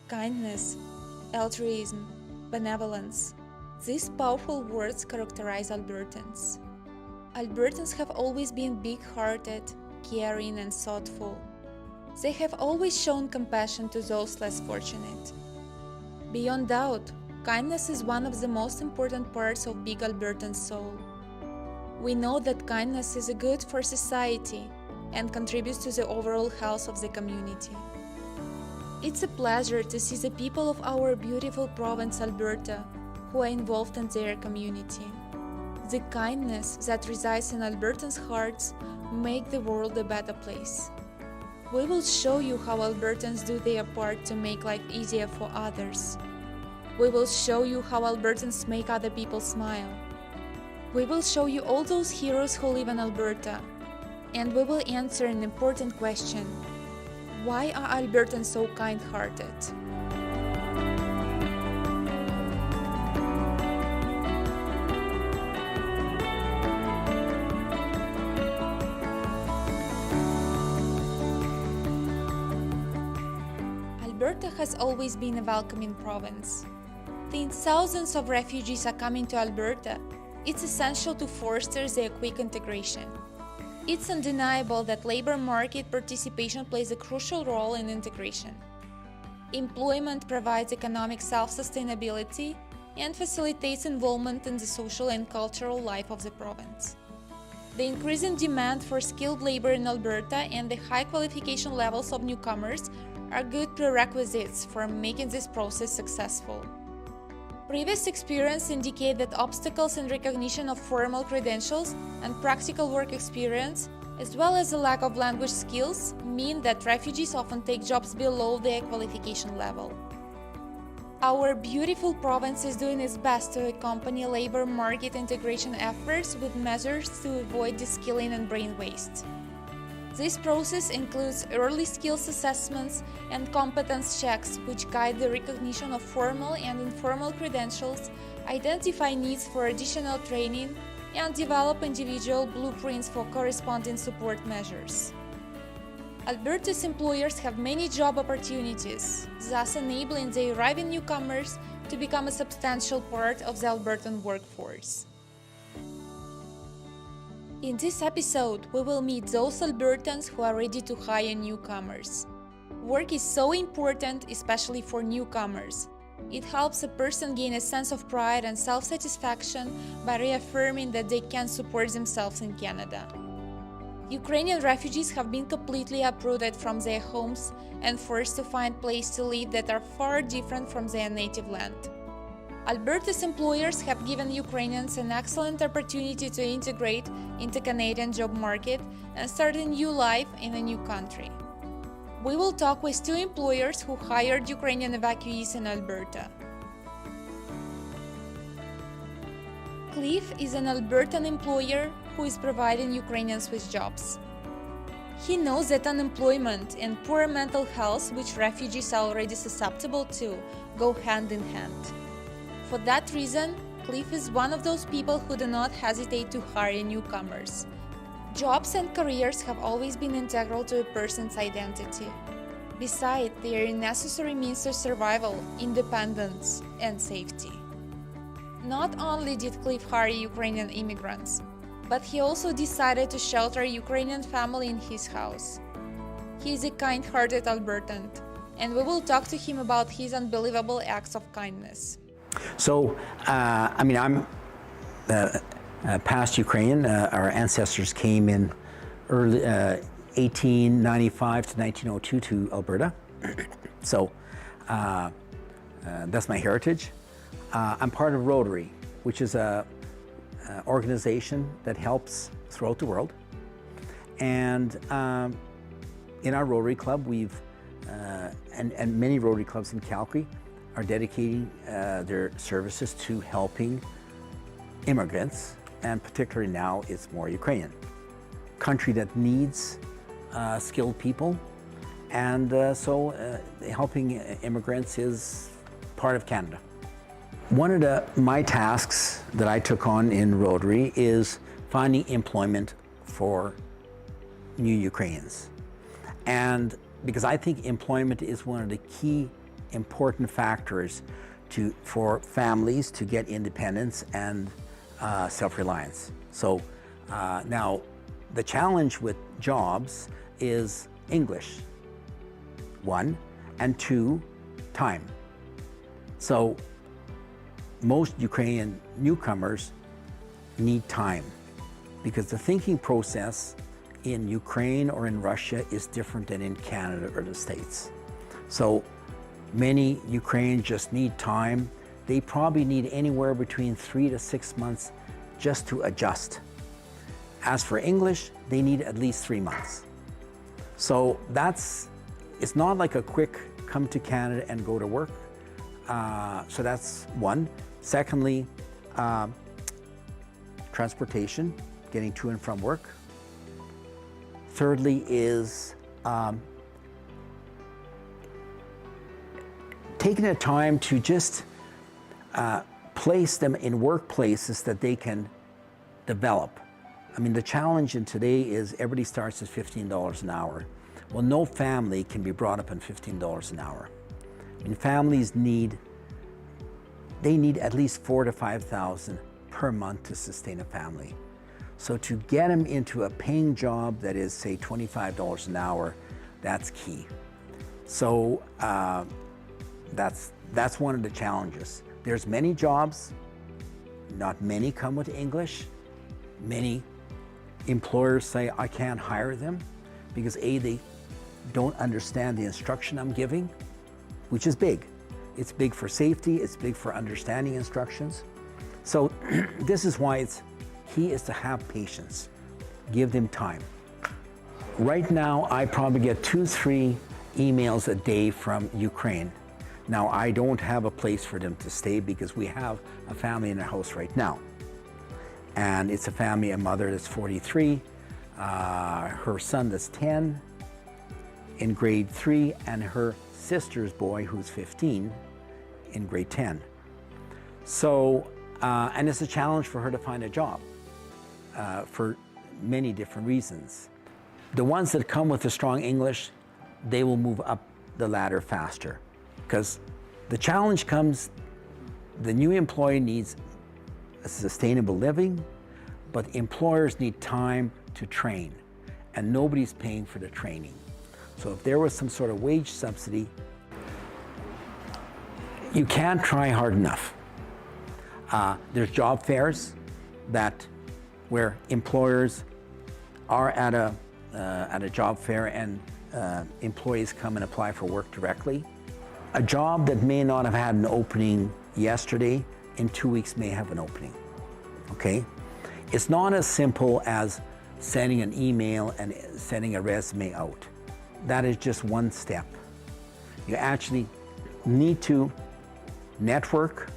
Kindness, altruism, benevolence. These powerful words characterize Albertans. Albertans have always been big-hearted, caring, and thoughtful. They have always shown compassion to those less fortunate. Beyond doubt, kindness is one of the most important parts of big Albertan soul. We know that kindness is good for society and contributes to the overall health of the community. It's a pleasure to see the people of our beautiful province Alberta who are involved in their community. The kindness that resides in Albertans' hearts make the world a better place. We will show you how Albertans do their part to make life easier for others. We will show you how Albertans make other people smile. We will show you all those heroes who live in Alberta. And we will answer an important question. Why are Albertans so kind-hearted? Alberta has always been a welcoming province. Since thousands of refugees are coming to Alberta, it's essential to foster their quick integration. It's undeniable that labor market participation plays a crucial role in integration. Employment provides economic self-sustainability and facilitates involvement in the social and cultural life of the province. The increasing demand for skilled labor in Alberta and the high qualification levels of newcomers are good prerequisites for making this process successful. Previous experience indicate that obstacles in recognition of formal credentials and practical work experience, as well as a lack of language skills, mean that refugees often take jobs below their qualification level. Our beautiful province is doing its best to accompany labor market integration efforts with measures to avoid de-skilling and brain waste. This process includes early skills assessments and competence checks which guide the recognition of formal and informal credentials, identify needs for additional training, and develop individual blueprints for corresponding support measures. Alberta's employers have many job opportunities, thus enabling the arriving newcomers to become a substantial part of the Albertan workforce. In this episode, we will meet those Albertans who are ready to hire newcomers. Work is so important, especially for newcomers. It helps a person gain a sense of pride and self-satisfaction by reaffirming that they can support themselves in Canada. Ukrainian refugees have been completely uprooted from their homes and forced to find places to live that are far different from their native land. Alberta's employers have given Ukrainians an excellent opportunity to integrate into Canadian job market and start a new life in a new country. We will talk with two employers who hired Ukrainian evacuees in Alberta. Cliff is an Albertan employer who is providing Ukrainians with jobs. He knows that unemployment and poor mental health, which refugees are already susceptible to, go hand in hand. For that reason, Cliff is one of those people who do not hesitate to hire newcomers. Jobs and careers have always been integral to a person's identity. Besides, they are a necessary means of survival, independence, and safety. Not only did Cliff hire Ukrainian immigrants, but he also decided to shelter a Ukrainian family in his house. He is a kind-hearted Albertan, and we will talk to him about his unbelievable acts of kindness. So, I'm past Ukrainian. Our ancestors came in early 1895 to 1902 to Alberta. So, that's my heritage. I'm part of Rotary, which is a organization that helps throughout the world. And in our Rotary Club, and many Rotary Clubs in Calgary are dedicating their services to helping immigrants, and particularly now it's more Ukrainian. Country that needs skilled people, and so helping immigrants is part of Canada. One of my tasks that I took on in Rotary is finding employment for new Ukrainians. And because I think employment is one of the key important factors for families to get independence and self-reliance. So now the challenge with jobs is English, one, and two, time. So most Ukrainian newcomers need time because the thinking process in Ukraine or in Russia is different than in Canada or the States. So many Ukrainians just need time. They probably need anywhere between 3 to 6 months just to adjust. As for English, they need at least 3 months. So it's not like a quick come to Canada and go to work. So that's one. Secondly, transportation, getting to and from work. Thirdly is taking the time to just place them in workplaces that they can develop. I mean, the challenge in today is everybody starts at $15 an hour. Well, no family can be brought up on $15 an hour. I mean, families need at least $4,000 to $5,000 per month to sustain a family. So to get them into a paying job that is, say, $25 an hour, that's key. So that's one of the challenges. There's many jobs, not many come with English. Many employers say, I can't hire them because A, they don't understand the instruction I'm giving, which is big. It's big for safety, it's big for understanding instructions. So this is why it's key is to have patience. Give them time. Right now, I probably get 2-3 emails a day from Ukraine. Now, I don't have a place for them to stay because we have a family in our house right now. And it's a family, a mother that's 43, her son that's 10 in grade 3, and her sister's boy who's 15 in grade 10. So, and it's a challenge for her to find a job for many different reasons. The ones that come with a strong English, they will move up the ladder faster because the challenge comes, the new employee needs a sustainable living, but employers need time to train and nobody's paying for the training. So if there was some sort of wage subsidy, you can't try hard enough. There's job fairs where employers are at a job fair and employees come and apply for work directly. A job that may not have had an opening yesterday, in 2 weeks may have an opening, okay? It's not as simple as sending an email and sending a resume out. That is just one step. You actually need to network,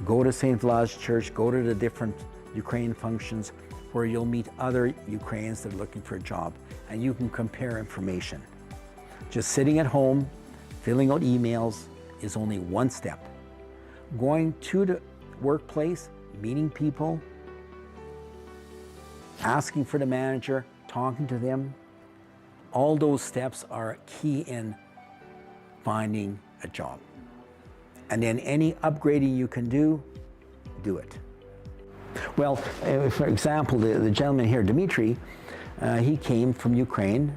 go to St. Vlad's Church, go to the different Ukrainian functions where you'll meet other Ukrainians that are looking for a job and you can compare information. Just sitting at home, filling out emails is only one step. Going to the workplace, meeting people, asking for the manager, talking to them, all those steps are key in finding a job. And then any upgrading you can do it. Well, for example, the gentleman here, Dmitry, he came from Ukraine.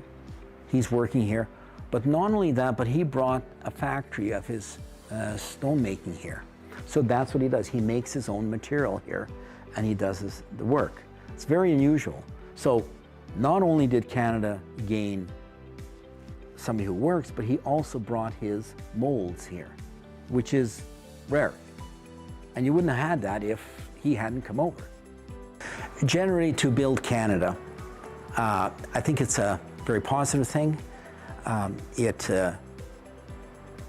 He's working here. But not only that, but he brought a factory of his stone making here. So that's what he does. He makes his own material here and he does the work. It's very unusual. So not only did Canada gain somebody who works, but he also brought his molds here, which is rare. And you wouldn't have had that if he hadn't come over. Generally, to build Canada, I think it's a very positive thing.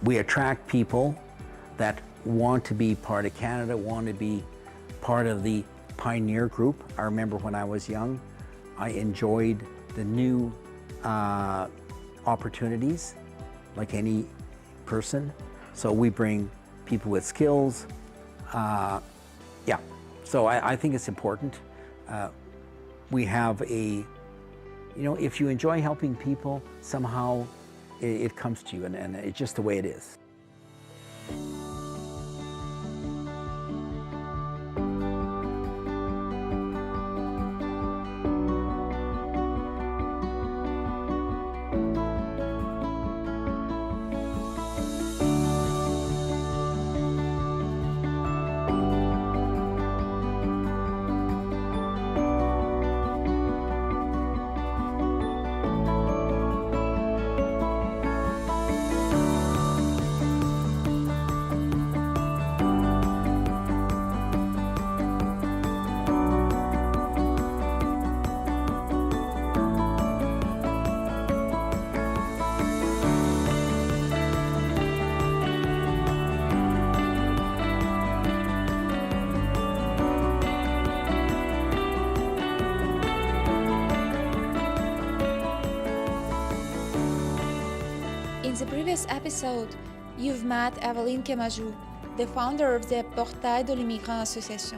We attract people that want to be part of Canada, want to be part of the pioneer group. I remember when I was young, I enjoyed the new opportunities like any person. So we bring people with skills. Yeah, so I think it's important. We have if you enjoy helping people, somehow it comes to you and it's just the way it is. In the previous episode, you've met Evelyne Kemajou, the founder of the Portail de l'Immigrant Association.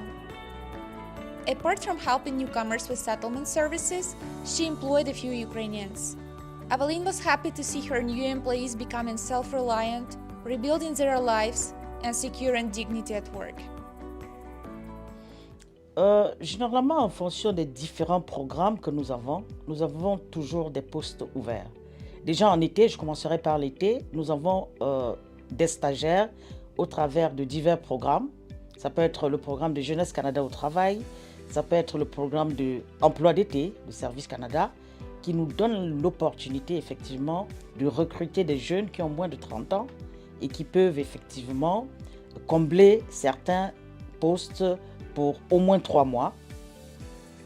Apart from helping newcomers with settlement services, she employed a few Ukrainians. Evelyne was happy to see her new employees becoming self-reliant, rebuilding their lives, and securing dignity at work. Généralement, en fonction des différents programmes que nous avons toujours des postes ouverts. Déjà en été, je commencerai par l'été, nous avons des stagiaires au travers de divers programmes. Ça peut être le programme de Jeunesse Canada au travail, ça peut être le programme d'emploi d'été de Service Canada, qui nous donne l'opportunité effectivement de recruter des jeunes qui ont moins de 30 ans et qui peuvent effectivement combler certains postes pour au moins 3 mois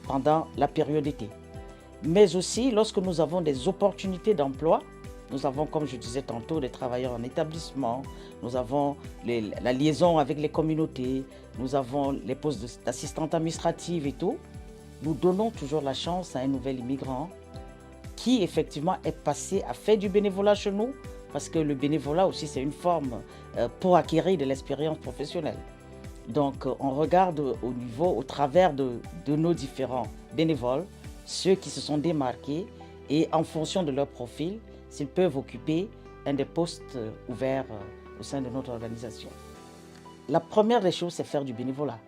pendant la période d'été. Mais aussi, lorsque nous avons des opportunités d'emploi, nous avons, comme je disais tantôt, des travailleurs en établissement, nous avons la liaison avec les communautés, nous avons les postes d'assistante administrative et tout. Nous donnons toujours la chance à un nouvel immigrant qui, effectivement, est passé à faire du bénévolat chez nous, parce que le bénévolat aussi, c'est une forme pour acquérir de l'expérience professionnelle. Donc, on regarde au travers de nos différents bénévoles, ceux qui se sont démarqués et en fonction de leur profil, s'ils peuvent occuper un des postes ouverts au sein de notre organisation. La première des choses, c'est faire du bénévolat.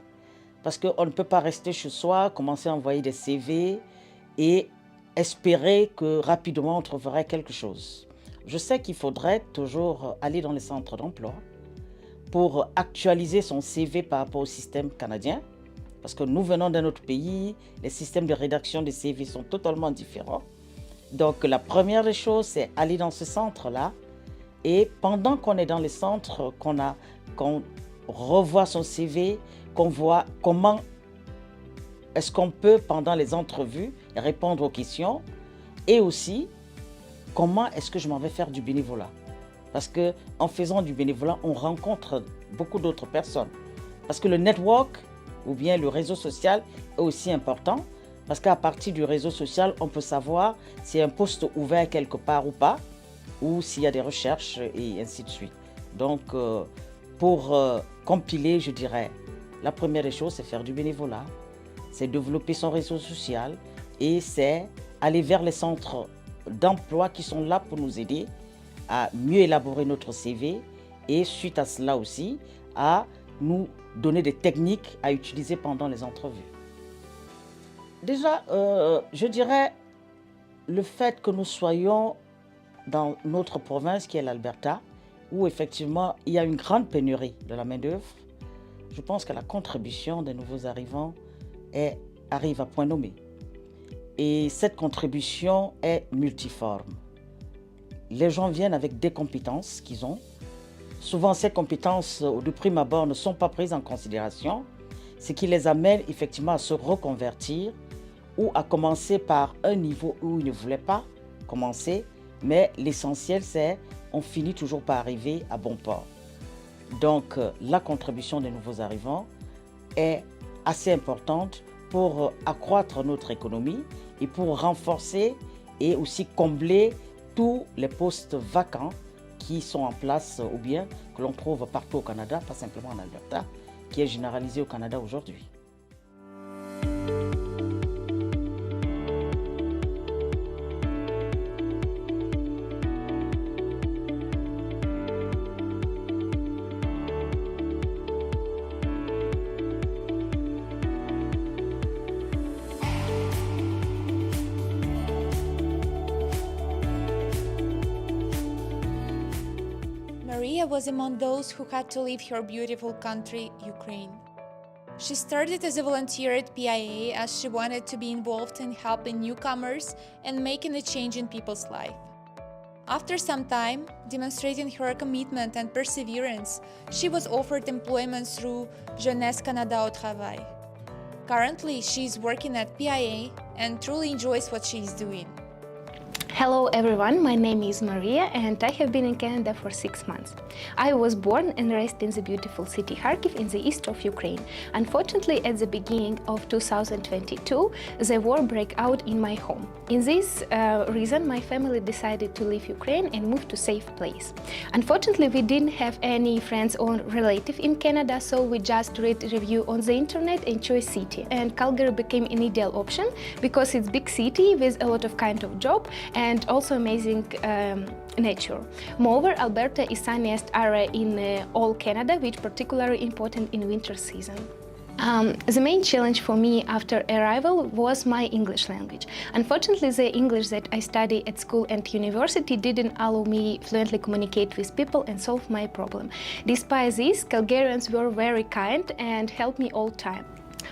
Parce qu'on ne peut pas rester chez soi, commencer à envoyer des CV et espérer que rapidement on trouverait quelque chose. Je sais qu'il faudrait toujours aller dans les centres d'emploi pour actualiser son CV par rapport au système canadien. Parce que nous venons d'un autre pays, les systèmes de rédaction des CV sont totalement différents. Donc la première des choses, c'est aller dans ce centre-là. Et pendant qu'on est dans les centres, qu'on revoit son CV, qu'on voit comment est-ce qu'on peut, pendant les entrevues, répondre aux questions. Et aussi, comment est-ce que je m'en vais faire du bénévolat. Parce qu'en faisant du bénévolat, on rencontre beaucoup d'autres personnes. Parce que le network, ou bien le réseau social est aussi important parce qu'à partir du réseau social, on peut savoir s'il y a un poste ouvert quelque part ou pas, ou s'il y a des recherches et ainsi de suite. Donc, pour compiler, je dirais, la première des choses, c'est faire du bénévolat, c'est développer son réseau social et c'est aller vers les centres d'emploi qui sont là pour nous aider à mieux élaborer notre CV et suite à cela aussi, à nous donner des techniques à utiliser pendant les entrevues. Déjà, je dirais le fait que nous soyons dans notre province qui est l'Alberta, où effectivement il y a une grande pénurie de la main-d'œuvre, je pense que la contribution des nouveaux arrivants arrive à point nommé. Et cette contribution est multiforme. Les gens viennent avec des compétences qu'ils ont. Souvent, ces compétences, de prime abord, ne sont pas prises en considération, ce qui les amène effectivement à se reconvertir ou à commencer par un niveau où ils ne voulaient pas commencer. Mais l'essentiel, c'est on finit toujours par arriver à bon port. Donc, la contribution des nouveaux arrivants est assez importante pour accroître notre économie et pour renforcer et aussi combler tous les postes vacants qui sont en place ou bien que l'on trouve partout au Canada, pas simplement en Alberta, qui est généralisé au Canada aujourd'hui. Maria was among those who had to leave her beautiful country, Ukraine. She started as a volunteer at PIA as she wanted to be involved in helping newcomers and making a change in people's life. After some time, demonstrating her commitment and perseverance, she was offered employment through Jeunesse Canada au Travail. Currently, she is working at PIA and truly enjoys what she is doing. Hello everyone, my name is Maria and I have been in Canada for 6 months. I was born and raised in the beautiful city Kharkiv in the east of Ukraine. Unfortunately, at the beginning of 2022, the war broke out in my home. In this reason, my family decided to leave Ukraine and move to a safe place. Unfortunately, we didn't have any friends or relatives in Canada, so we just read review on the internet and chose city. And Calgary became an ideal option because it's big city with a lot of kind of job and also amazing nature. Moreover, Alberta is sunniest area in all Canada, which is particularly important in winter season. The main challenge for me after arrival was my English language. Unfortunately, the English that I study at school and university didn't allow me fluently communicate with people and solve my problem. Despite this, Calgarians were very kind and helped me all time.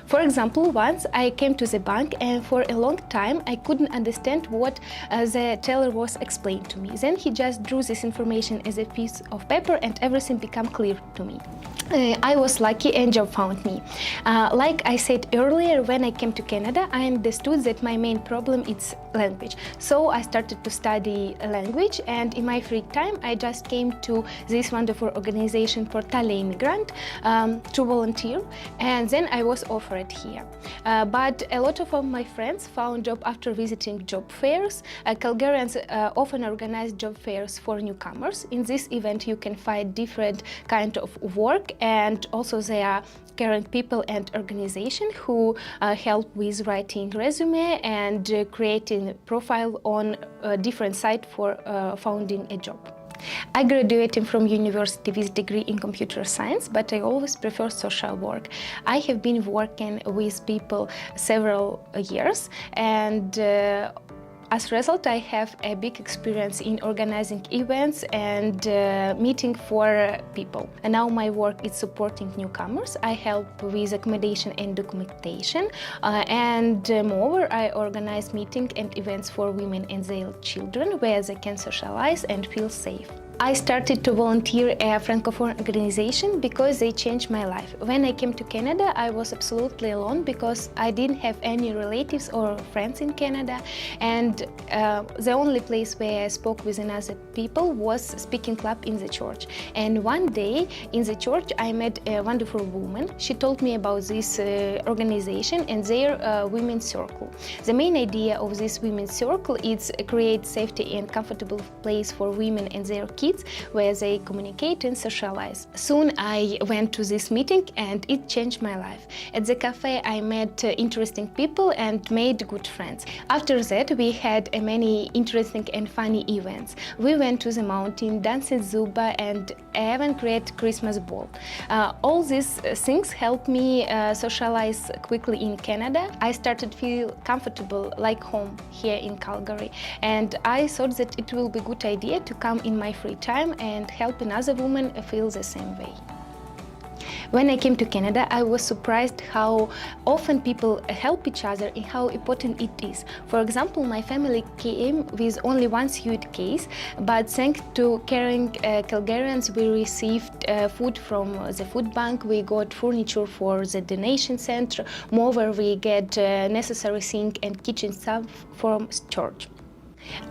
For example, once I came to the bank and for a long time I couldn't understand what the teller was explaining to me. Then he just drew this information as a piece of paper and everything became clear to me. I was lucky and job found me. Like I said earlier, when I came to Canada, I understood that my main problem is language. So I started to study language, and in my free time I just came to this wonderful organization Portal Immigrant to volunteer, and then I was offered here. But a lot of my friends found job after visiting job fairs. Calgarians often organize job fairs for newcomers. In this event you can find different kind of work, and also there are caring people and organizations who help with writing resume and creating profile on a different site for finding a job. I graduated from university with degree in computer science, but I always prefer social work. I have been working with people several years, and as a result, I have a big experience in organizing events and meeting for people. And now my work is supporting newcomers. I help with accommodation and documentation, and moreover, I organize meetings and events for women and their children where they can socialize and feel safe. I started to volunteer at a Francophone organization because they changed my life. When I came to Canada, I was absolutely alone because I didn't have any relatives or friends in Canada, and the only place where I spoke with another people was speaking club in the church. And one day in the church I met a wonderful woman. She told me about this organization and their women's circle. The main idea of this women's circle is create safety and comfortable place for women and their kids where they communicate and socialize. Soon I went to this meeting and it changed my life. At the cafe I met interesting people and made good friends. After that we had many interesting and funny events. We went to the mountain, danced Zumba, and even create Christmas ball. All these things helped me socialize quickly in Canada. I started to feel comfortable like home here in Calgary, and I thought that it will be a good idea to come in my free time and help another woman feel the same way. When I came to Canada, I was surprised how often people help each other and how important it is. For example, my family came with only one suitcase, but thanks to caring Calgarians, we received food from the food bank, we got furniture for the donation center, moreover we get necessary sink and kitchen stuff from church.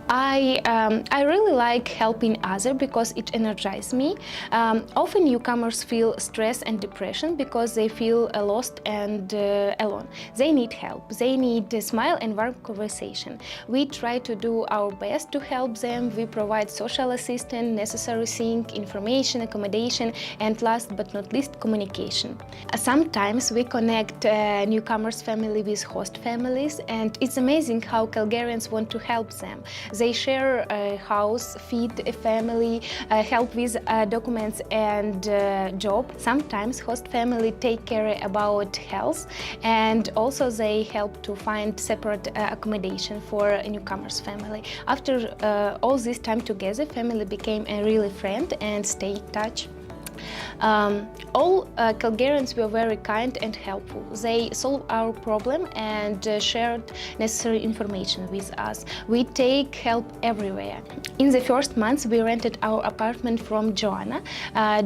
I really like helping others because it energizes me. Often newcomers feel stress and depression because they feel lost and alone. They need help. They need a smile and warm conversation. We try to do our best to help them. We provide social assistance, necessary things, information, accommodation, and last but not least, communication. Sometimes we connect newcomers' family with host families, and it's amazing how Calgarians want to help them. They share a house, feed a family, help with documents and job. Sometimes host family take care about health, and also they help to find separate accommodation for a newcomer's family. After all this time together, family became a really friend and stay in touch. All Calgarians were very kind and helpful. They solved our problem and shared necessary information with us. We take help everywhere. In the first months, we rented our apartment from Joanna.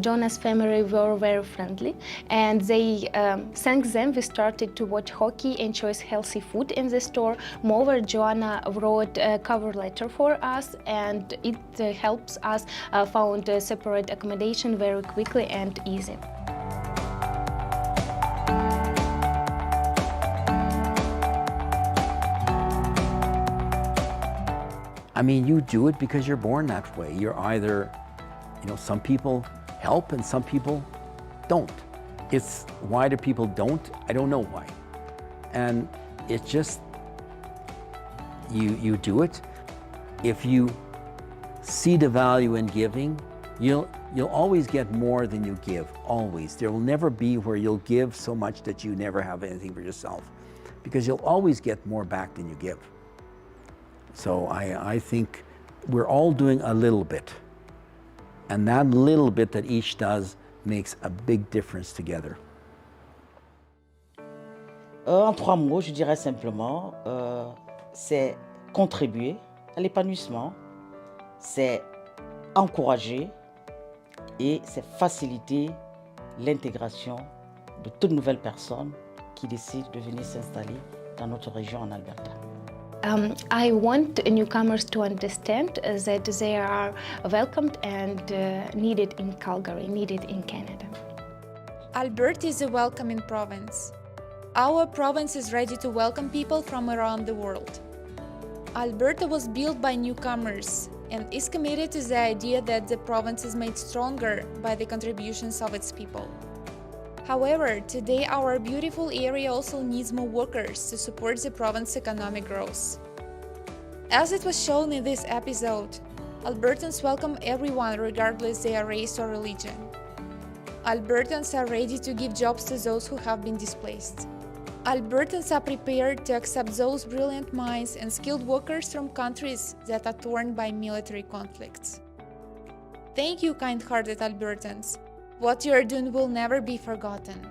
Joanna's family were very friendly, and they thanks them we started to watch hockey and choose healthy food in the store. Moreover, Joanna wrote a cover letter for us, and it helps us found a separate accommodation very quickly and easy. I mean, you do it because you're born that way. You're either, some people help and some people don't. It's why do people don't? I don't know why. And it's just, you do it. If you see the value in giving, you'll always get more than you give, always. There will never be where you'll give so much that you never have anything for yourself, because you'll always get more back than you give. So I think we're all doing a little bit, and that little bit that each does makes a big difference together. En 3 mots, je dirais simplement, c'est contribuer à l'épanouissement, c'est encourager et c'est faciliter l'intégration de toute nouvelle personne qui décide de venir s'installer dans notre région en Alberta. I want newcomers to understand that they are welcomed and needed in Calgary, needed in Canada. Alberta is a welcoming province. Our province is ready to welcome people from around the world. Alberta was built by newcomers and is committed to the idea that the province is made stronger by the contributions of its people. However, today our beautiful area also needs more workers to support the province's economic growth. As it was shown in this episode, Albertans welcome everyone regardless their race or religion. Albertans are ready to give jobs to those who have been displaced. Albertans are prepared to accept those brilliant minds and skilled workers from countries that are torn by military conflicts. Thank you, kind-hearted Albertans. What you are doing will never be forgotten.